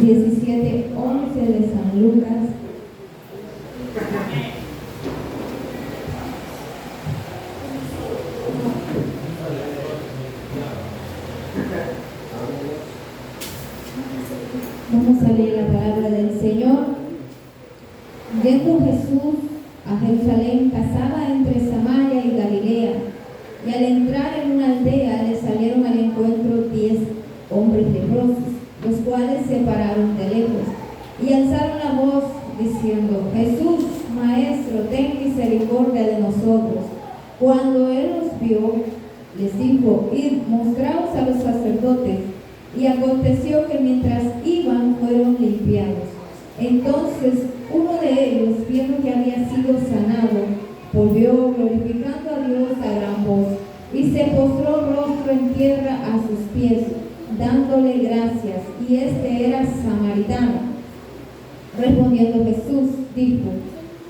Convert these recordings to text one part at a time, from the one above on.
17:11 de San Lucas. Vamos a leer la palabra del Señor. Yendo Jesús a Jerusalén, pasaba entre Samaria y Galilea, y al entrar en una aldea le salieron al encuentro 10 hombres leprosos, los cuales se pararon de lejos y alzaron la voz diciendo: Jesús, Maestro, ten misericordia de nosotros. Cuando él los vio, les dijo: Id, mostraos a los sacerdotes. Y aconteció que mientras iban fueron limpiados. Entonces uno de ellos, viendo que había sido sanado, volvió glorificando a Dios a gran voz, y se postró rostro en tierra a sus pies, dándole gracias, y este era samaritano. Respondiendo Jesús, dijo: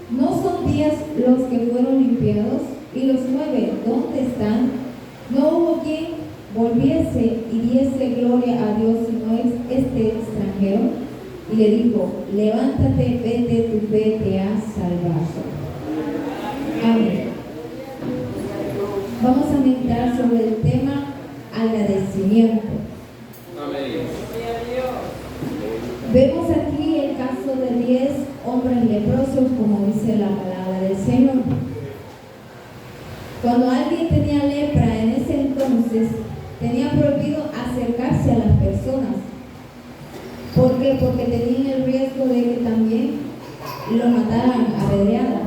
¿No son 10 los que fueron limpiados? ¿Y los 9 dónde están? No hubo quien volviese y diese gloria a Dios sino este extranjero. Y le dijo: levántate, vete, tu fe te ha salvado. Amén. Vamos a meditar sobre el tema agradecimiento. Amén. Vemos aquí el caso de 10 hombres leprosos, como dice la palabra del Señor. Cuando alguien tenía lepra en ese entonces, tenía prohibido acercarse a las personas. ¿Por qué? Porque tenían el riesgo de que también lo mataran a apedreada.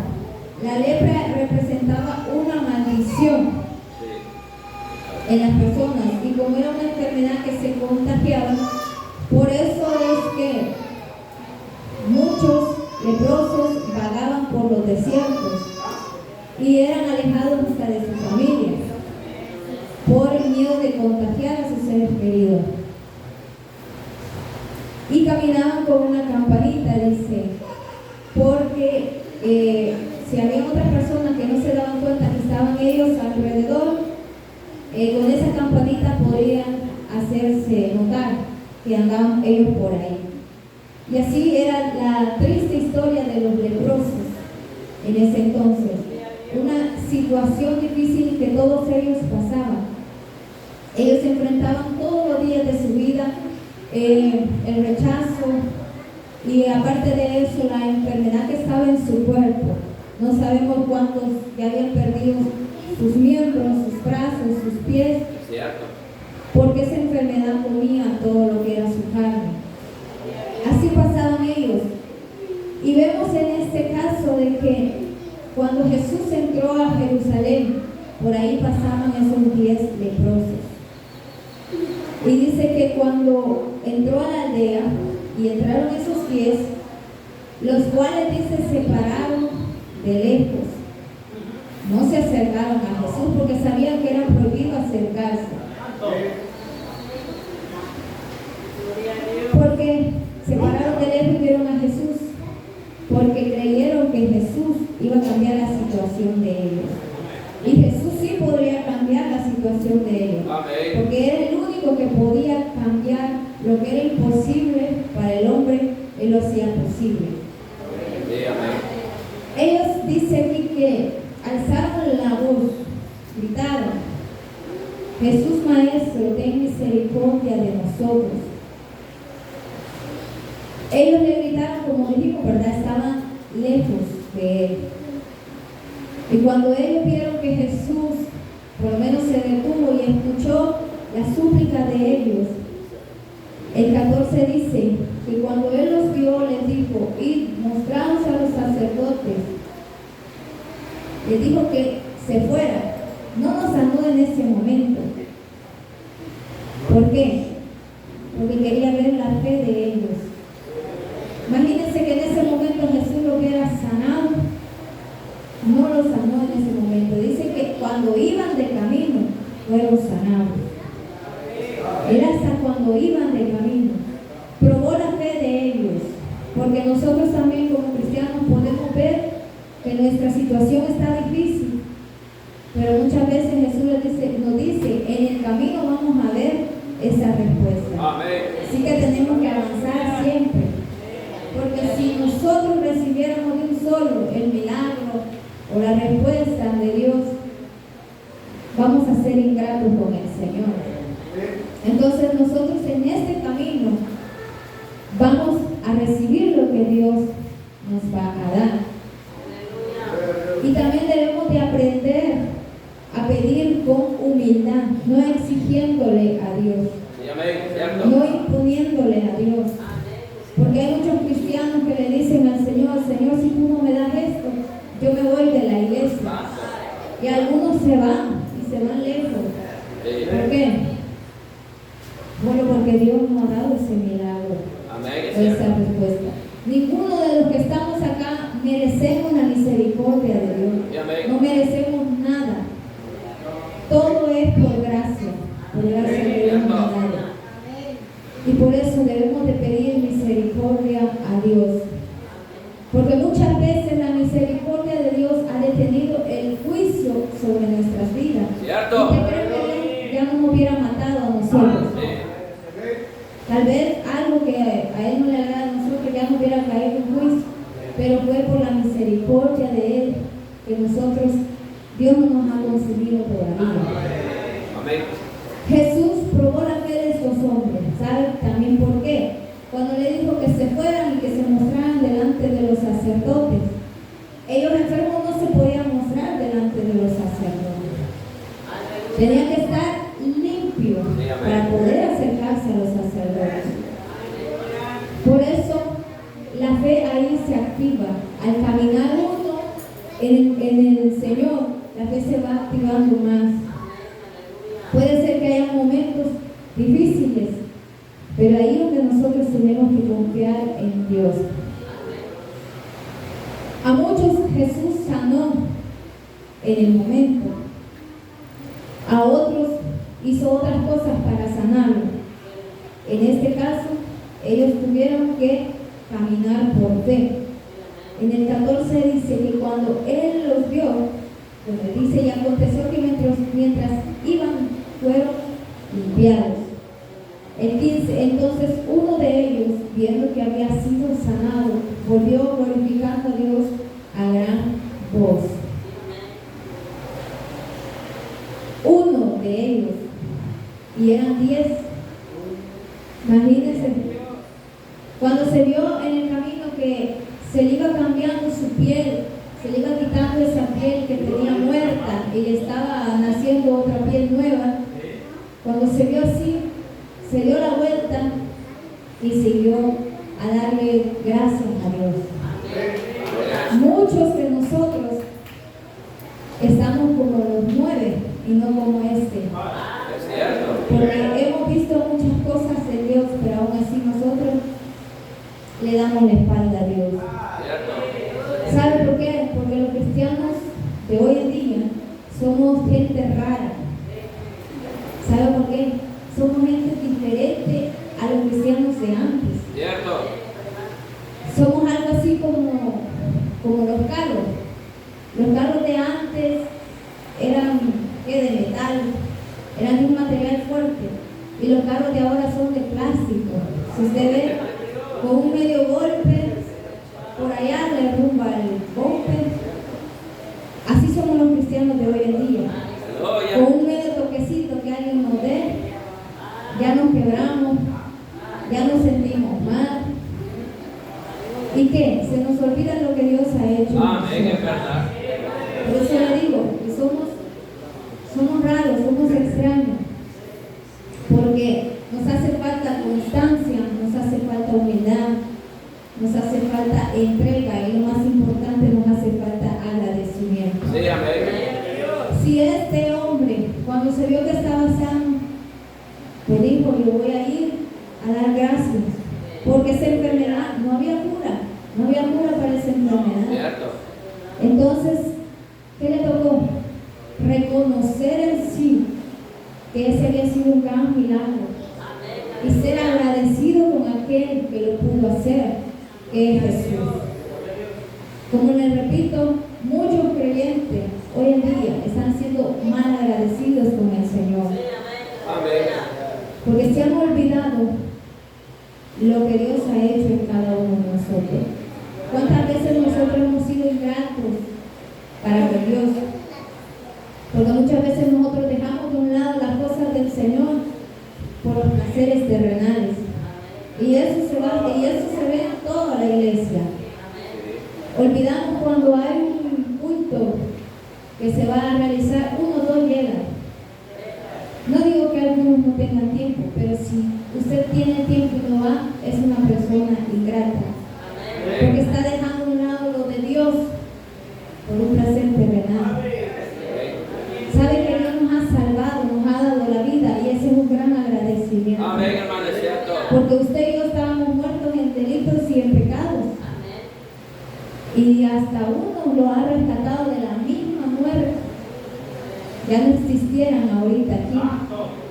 La lepra representaba una maldición en las personas, y como era una enfermedad que se contagiaba, por eso es que muchos leprosos vagaban por los desiertos y eran alejados hasta de sus familias por el miedo de contagiar a sus seres queridos. Y caminaban con una campanita, dice, porque si había otras personas que no se daban cuenta que estaban ellos alrededor, con esa campanita podían hacerse notar que andaban ellos por ahí. Y así era la triste historia de los leprosos en ese entonces. Una situación difícil que todos ellos pasaban. Ellos se enfrentaban todos los días de su vida el rechazo, y aparte de eso la enfermedad que estaba en su cuerpo. No sabemos cuántos ya habían perdido sus miembros, sus brazos, sus pies, porque esa enfermedad comía todo lo que era su carne. Así pasaban ellos. Y vemos en este caso de que cuando Jesús entró a Jerusalén, por ahí pasaban esos 10 leprosos. Y dice que cuando entró a la aldea y entraron esos 10, los cuales dice se pararon de lejos. No se acercaron a Jesús porque sabían que era prohibido acercarse. Porque se pararon de lejos y vieron a Jesús, porque creyeron que Jesús iba a cambiar la situación de ellos. Y Jesús sí podría cambiar la situación de ellos. Amén. Porque era el único que podía cambiar lo que era imposible para el hombre, él lo hacía posible. Amén. Ellos dicen aquí que alzaron la voz, gritaron: Jesús, Maestro, ten misericordia de nosotros. Ellos le gritaron, como dijimos, ¿verdad? Estaban lejos de él. Y cuando ellos vieron que Jesús por lo menos se detuvo y escuchó la súplica de ellos, el 14 dice que cuando él los vio, les dijo: id, mostraos a los sacerdotes. Les dijo que se fuera. No nos sanó en ese momento. ¿Por qué? Porque quería ver la fe de ellos. Imagínense que en ese momento Jesús lo hubiera sanado. No lo sanó en ese momento. Dice que cuando iban de camino fueron sanados. Era hasta cuando iban de camino. Probó la fe de ellos. Porque nosotros también como cristianos podemos ver que nuestra situación está difícil. Pero muchas veces Jesús nos dice, en el camino vamos a ver esa respuesta. vamos a ser ingratos con el Señor. Entonces nosotros en este camino vamos a recibir lo que Dios nos va a dar. Y también debemos de aprender a pedir con humildad, no exigiéndole a Dios, Sí, amén. ¿Cierto? no imponiéndole a Dios. Porque hay muchos cristianos que le dicen al Señor, Señor, si tú no me das esto, yo me voy de la iglesia. Santo. Y algunos se van y se van lejos. Sí. ¿Por qué? Bueno, porque Dios nos ha dado ese milagro, Amén. Es esa cierto. respuesta. Ninguno de los que estamos acá merecemos la misericordia de Dios. Sí, amén. No merecemos nada. Todo es por gracia que Dios nos ha dado. Y por eso debemos de pedir misericordia a Dios. Porque muchas veces la misericordia de Dios ha detenido el juicio sobre nuestras vidas. ¿Cierto? ¿Usted cree que Él ya no nos hubiera matado a nosotros? Sí. Tal vez algo que a Él no le agrada a nosotros ya no hubiera caído en juicio. Pero fue por la misericordia de Él que nosotros, Dios no nos ha concedido todavía. Amén. Jesús probó la fe de estos hombres. ¿Sabe también por qué? Cuando le dijo que se fueran y que se mostraran delante de los sacerdotes. Ellos enfermos no se podían mostrar delante de los sacerdotes. Tenían que estar limpios para poder acercarse a los sacerdotes. Por eso la fe ahí se activa. Al caminar uno en el Señor, la fe se va activando más. Puede ser que haya momentos difíciles, pero ahí es donde nosotros tenemos que confiar en Dios. A muchos Jesús sanó en el momento, a otros hizo otras cosas para sanarlo. En este caso, ellos tuvieron que caminar por fe. En el 14 dice que cuando Él los vio, donde dice, y aconteció que mientras iban, fueron limpiados. El 15, entonces uno de ellos, viendo que había sido sanado, volvió glorificando a Dios a gran voz. Uno de ellos, y eran 10. Imagínense, cuando se vio en el camino que se le iba cambiando su piel, se le iba quitando esa piel que tenía muerta y le estaba naciendo otra piel nueva. Cuando se vio así, se dio la vuelta y siguió a darle gracias a Dios. Muchos de nosotros estamos como los 9 y no como este. Es cierto. Porque hemos visto muchas cosas de Dios, pero aún así nosotros le damos la espalda a Dios. Cierto. ¿Sabe por qué? Porque los cristianos de hoy en día somos gente rara. ¿Sabe por qué? Somos gente diferente a los cristianos de antes. Cierto. Somos algo así como los carros. Los carros de antes eran de metal, eran de un material fuerte. Y los carros de ahora son de plástico. Si usted ve, con un medio golpe, por allá le rumba el golpe. Así somos los cristianos de hoy en día. Aleluya. Con un medio toquecito que alguien nos dé, ya nos quebramos, ya nos sentimos mal. ¿Y qué? Se nos olvida lo que Dios ha hecho. Amén, es verdad. Por eso le digo que somos raros, somos extraños. Porque nos hace falta constancia, nos hace falta humildad, nos hace falta entrega y lo más importante, nos hace falta agradecimiento. Sí, amén. Si este hombre, cuando se vio que estaba sano, pues dijo, yo voy a ir a dar gracias, porque esa enfermedad no había cura para esa enfermedad. Cierto. Entonces, ¿qué le tocó? Reconocer en sí que ese había sido un gran milagro y ser agradecido con aquel que lo pudo hacer, que es Jesús. Como les repito, muchos creyentes hoy en día están siendo mal agradecidos con el Señor, Amén. porque se han olvidado lo que Dios ha hecho en cada uno de nosotros. ¿Cuántas veces nosotros hemos sido ingratos para con Dios? Porque muchas veces nosotros placeres terrenales. Y eso se ve en toda la iglesia. Olvidamos cuando hay un culto que se va a realizar, 1 o 2 llegan. No digo que algunos no tengan tiempo, pero si usted tiene tiempo y no va, es una persona ingrata. Porque está dejando a un lado lo de Dios por un placer terrenal. Sabe que Dios nos ha salvado, nos ha dado la vida y ese es un gran agradecimiento. Amén, hermano, es cierto. Porque usted y yo estábamos muertos en delitos y en pecados. Y hasta uno lo ha rescatado de la misma muerte. Ya no existieran ahorita aquí.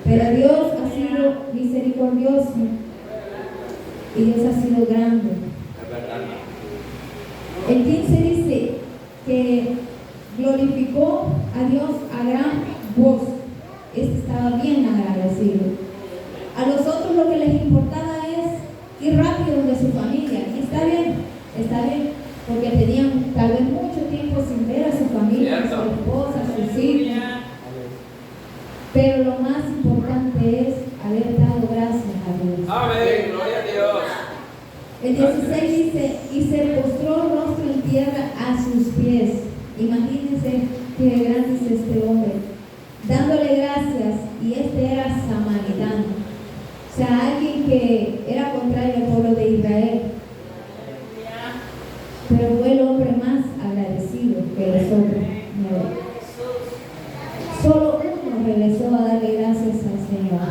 Pero Dios ha sido misericordioso. Y Dios ha sido grande. El 15 dice que glorificó a Dios a gran voz. Este estaba bien agradecido. A los otros lo que les importaba es ir rápido de su familia. Y está bien, porque tenían tal vez mucho tiempo sin ver a su familia, a su esposa, a sus hijos. Pero lo más importante es haber dado gracias a Dios. Amén, gloria a Dios. El 16 dice, y se postró rostro en tierra a sus pies. Imagínense qué grande es este hombre. Dándole gracias, y este era samaritano. O sea, alguien que era contrario al pueblo de Israel. Pero fue el hombre más agradecido que los otros. Solo uno regresó a darle gracias al Señor.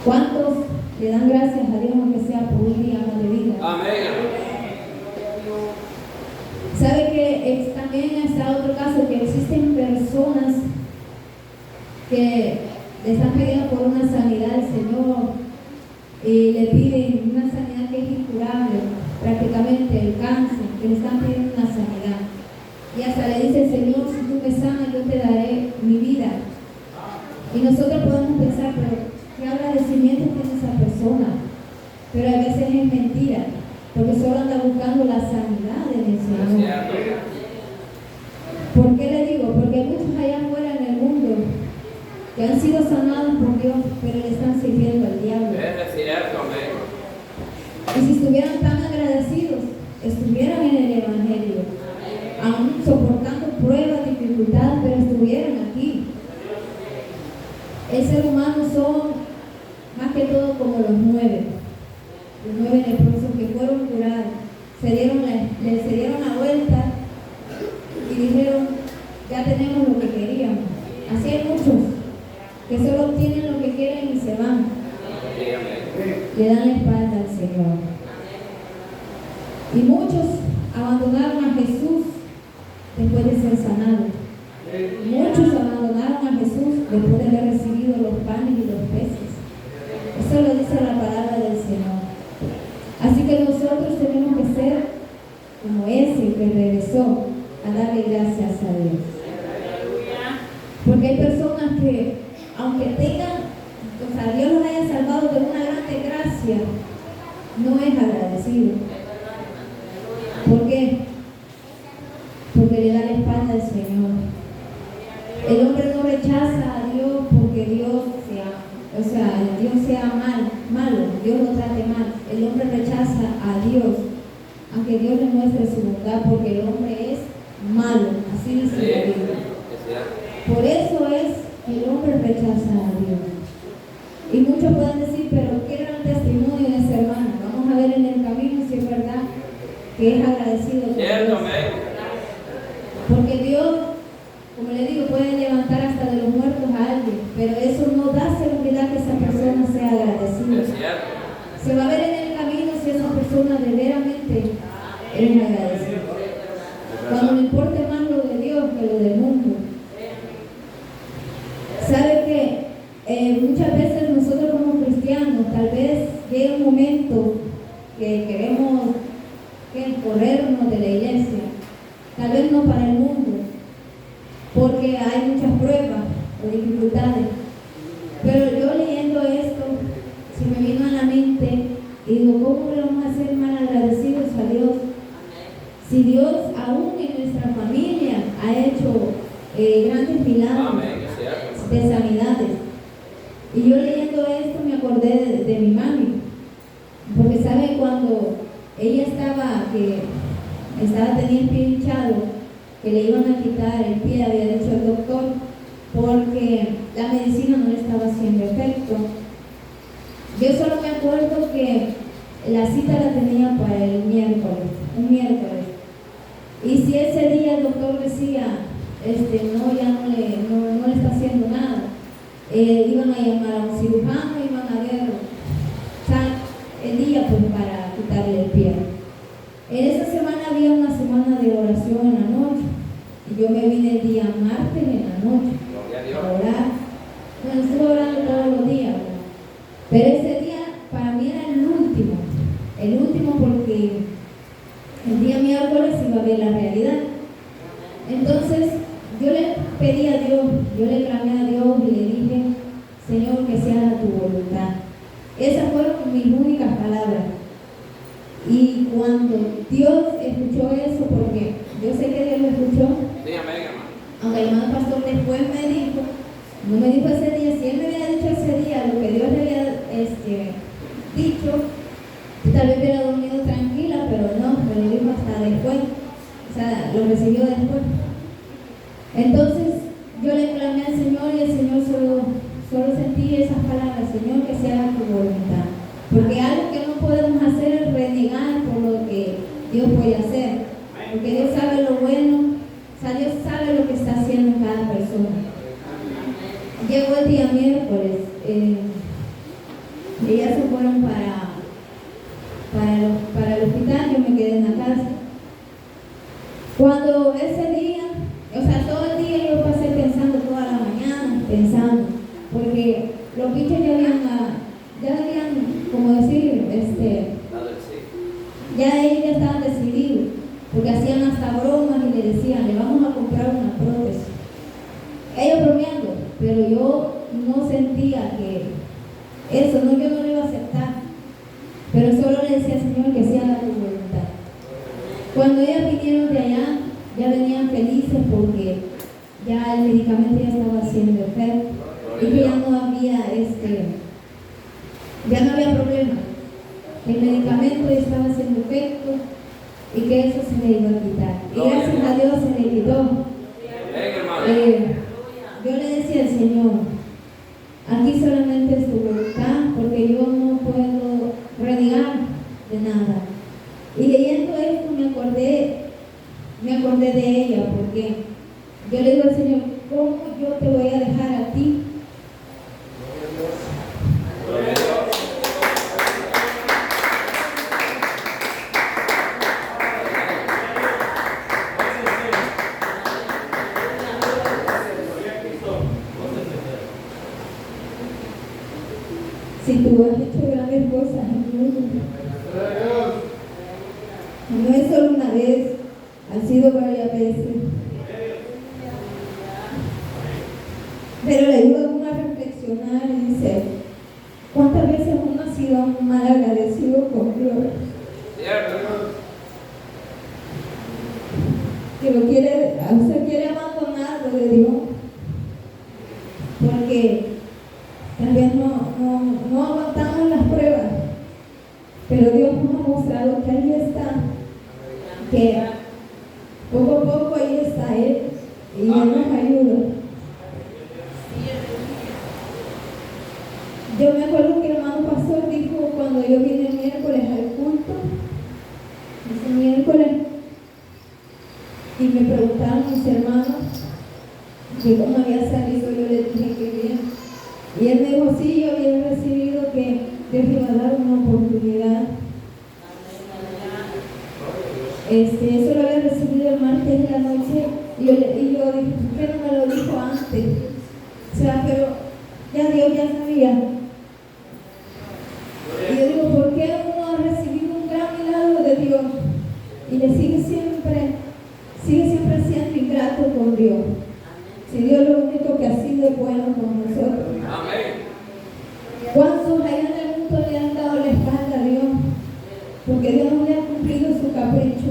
¿Cuántos le dan gracias a Dios aunque sea por un día más de vida? Amén. ¿Sabe que también está otro caso que existen personas que le están pidiendo por una sanidad al Señor y le piden una sanidad que es incurable, prácticamente el cáncer, que le están pidiendo una sanidad? Y hasta le dice el Señor, si tú me sanas, yo te daré mi vida. Y nosotros podemos pensar, pero ¿qué agradecimiento tiene esa persona? Pero a veces es mentira, porque solo anda buscando la sanidad en el Señor. ¿Por qué le digo? Porque hay muchos allá afuera en el mundo que han sido sanados por Dios, pero le están sirviendo al diablo. Es cierto, amén. Y si estuvieran tan agradecidos, estuvieran en el Evangelio, aún soportando pruebas, dificultades, pero estuvieran aquí. El ser humano son más que todo como los 9 leprosos que fueron curados, le dieron la vuelta y dijeron, ya tenemos lo que queríamos. Así hay muchos que solo obtienen lo que quieren y se van. Le dan la espalda al Señor. Y muchos abandonaron a Jesús después de ser sanados. Muchos abandonaron a Jesús después de haber recibido los panes y los peces. Eso lo dice la palabra del Señor. Así que nosotros tenemos que ser como ese que regresó a darle gracias a Dios. Porque hay personas que, aunque tengan, o sea, Dios los haya salvado de una grande gracia, no es agradecido. ¿Por qué? Porque le da la espalda al Señor. El hombre no rechaza a Dios porque Dios sea malo, Dios lo trate mal. El hombre rechaza a Dios, aunque Dios le muestre su bondad, porque el hombre es malo, así dice la Biblia. Por eso es que el hombre rechaza a Dios. Y muchos pueden decir, pero ¿qué era el testimonio de ese hermano? Vamos a ver en el camino si es verdad que es agradecido con Dios. Porque Dios, como le digo, puede levantar hasta de los muertos a alguien, pero eso no da seguridad que esa persona sea agradecida. Se va a ver en el camino si esa persona verdaderamente es agradecida. Cuando le importe más lo de Dios que lo del mundo. ¿Sabe que muchas veces nosotros como cristianos tal vez llega un momento que queremos corrernos de la iglesia? Tal vez no para el mundo, porque hay muchas pruebas o dificultades. Pero yo leyendo esto, se me vino a la mente y digo, ¿cómo le vamos a ser mal agradecidos a Dios? Si Dios aún en nuestra familia ha hecho grandes milagros de sanidades. Y yo leyendo que le iban a quitar el pie, había dicho el doctor, porque la medicina no le estaba haciendo efecto. Yo solo me acuerdo que la cita la tenía para el miércoles, un miércoles. Y si ese día el doctor decía, no, ya no le está haciendo nada, iban a llamar a un cirujano, iban a ver, o sea, el día pues para quitarle el pie. En esa semana había una semana de oración en la noche. Y yo me vine el día martes en la noche a orar. Bueno, estuve orando todos los días, ¿verdad? Pero ese día para mí era el último porque el día miércoles iba a ver la realidad. Entonces yo le pedí a Dios, yo le clamé a Dios y le dije, Señor, que se haga tu voluntad. Esas fueron mis únicas palabras. Y cuando Dios escuchó eso, porque yo sé que Dios lo escuchó, aunque el hermano pastor después me dijo, no me dijo ese día, si él me hubiera dicho ese día lo que Dios le había dicho, tal vez hubiera dormido tranquila, pero no, me lo dijo hasta después, o sea, lo recibió después. Entonces yo le clamé al Señor y el Señor solo sentí esas palabras, Señor, que se haga tu voluntad. Porque algo que no podemos hacer es renegar por lo que Dios puede hacer. Porque Dios sabe lo bueno, o sea, Dios sabe lo que está haciendo en cada persona. Llegó el día miércoles, ellas se fueron para el hospital, yo me quedé en la casa. Cuando ese día, o sea, todo el día yo pasé pensando, toda la mañana pensando, porque los bichos ya habían, como decir, ya ellos ya estaban decididos, porque hacían hasta bromas y le decían, le vamos a comprar una prótesis. Ellos bromeando, pero yo no sentía que eso, yo no lo iba a aceptar, pero solo le decía, Señor, que se haga tu voluntad. Cuando ellas vinieron de allá, ya venían felices porque ya el medicamento ya estaba haciendo efecto y que ya no había problema. El medicamento estaba haciendo efecto y que eso se le iba a quitar. Y gracias a Dios se le quitó. Yo le decía al Señor, aquí solamente es tu voluntad, porque yo no puedo renegar de nada. Y leyendo esto me acordé de ella, porque yo le digo al Señor, ¿cómo yo te voy a dejar a ti? Si tú has hecho grandes cosas en mi vida, no es solo una vez, han sido varias veces. Pero le ayuda a uno a reflexionar y dice, ¿cuántas veces uno ha sido mal agradecido con Dios? Que usted quiere abandonarlo de Dios, porque tal vez no aguantamos las pruebas, pero Dios nos ha mostrado que ahí está, que poco a poco ahí está Él y Él nos ayuda. Yo me acuerdo que el hermano pastor dijo cuando yo vine el miércoles al culto, ese miércoles, y me preguntaron mis hermanos que cómo había salido, yo les dije que bien. Y él me dijo, sí, yo había recibido que Dios iba a dar una oportunidad. Eso lo había recibido el martes de la noche y yo dije, ¿por qué no me lo dijo antes? O sea, pero ya Dios ya sabía. Y yo digo, ¿por qué uno ha recibido un gran milagro de Dios y le sigue siempre siendo ingrato con Dios? Si Dios lo único que ha sido es bueno con nosotros. Amén. ¿Cuántos allá en el mundo le han dado la espalda a Dios? Porque Dios no le ha cumplido su capricho.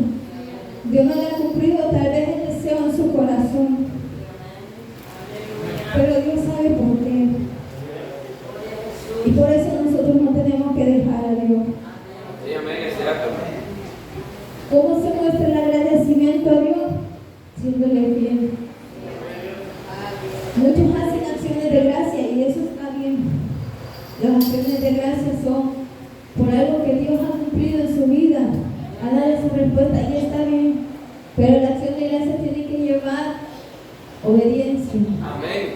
Dios no le ha cumplido tal vez el deseo en su corazón. Pero Dios sabe por qué. Y por eso nosotros no tenemos que dejar a Dios. Sí, amén, es cierto. ¿Cómo se muestra el agradecimiento a Dios? Siendo Las acciones de gracias son por algo que Dios ha cumplido en su vida, a dar esa respuesta y está bien, pero la acción de gracias tiene que llevar obediencia, Amén.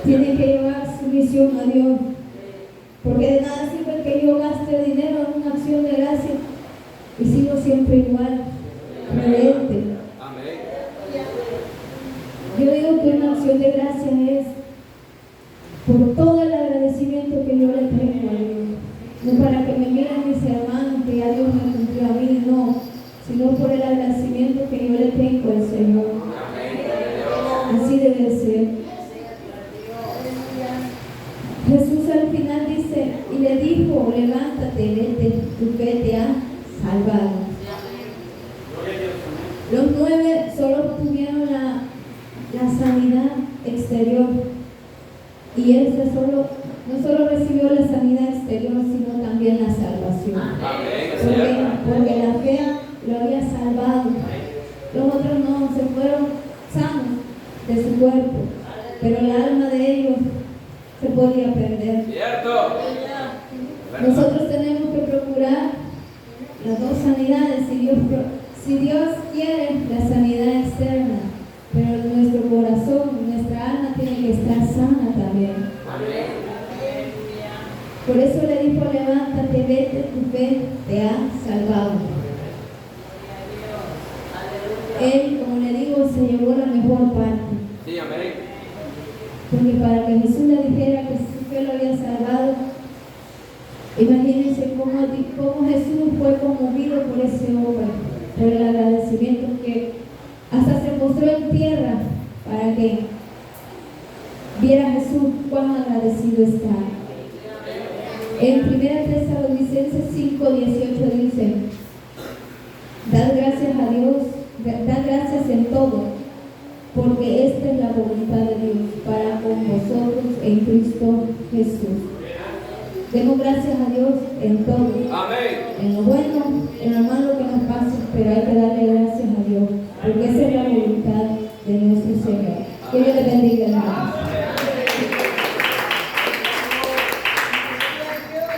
tiene que llevar sumisión a Dios, porque de nada sirve que yo gaste dinero en una acción de gracias y sigo siempre igual, rebelde. Amén. Yo digo que una acción de gracias es por todo el agradecimiento que yo le tengo a Dios. No para que me miren mis hermanos que ya Dios me cumplió a mí, no, sino por el agradecimiento que yo le tengo al Señor. Así debe ser. Jesús al final dice, y le dijo, levántate, vete, tu fe te ha salvado. Los 9 solo tuvieron la sanidad exterior. Y él no solo recibió la sanidad exterior, sino también la salvación. Porque la fe lo había salvado. Los otros no, se fueron sanos de su cuerpo, pero el alma de ellos se podía perder. Cierto. Nosotros tenemos que procurar las dos sanidades, si Dios quiere la sanidad externa, pero nuestro corazón, nuestra alma tiene que estar sana también. Por eso le dijo, levántate, vete, tu fe te ha salvado. Él, como le digo, se llevó la mejor parte. Sí, amén. Porque para que Jesús le dijera que su fe lo había salvado, imagínense cómo Jesús fue conmovido por ese hombre, por el agradecimiento que hasta se mostró en tierra para que viera Jesús cuán agradecido está. En 1 Tesalonicenses 5:18 dice, dad gracias a Dios, dad gracias en todo, porque esta es la voluntad de Dios para con vosotros en Cristo Jesús. Demos gracias a Dios en todo. Amén. En lo bueno, en lo malo que nos pase, pero hay que darle gracias a Dios, porque esa es la voluntad de nuestro Señor. Que Dios le bendiga, hermanos.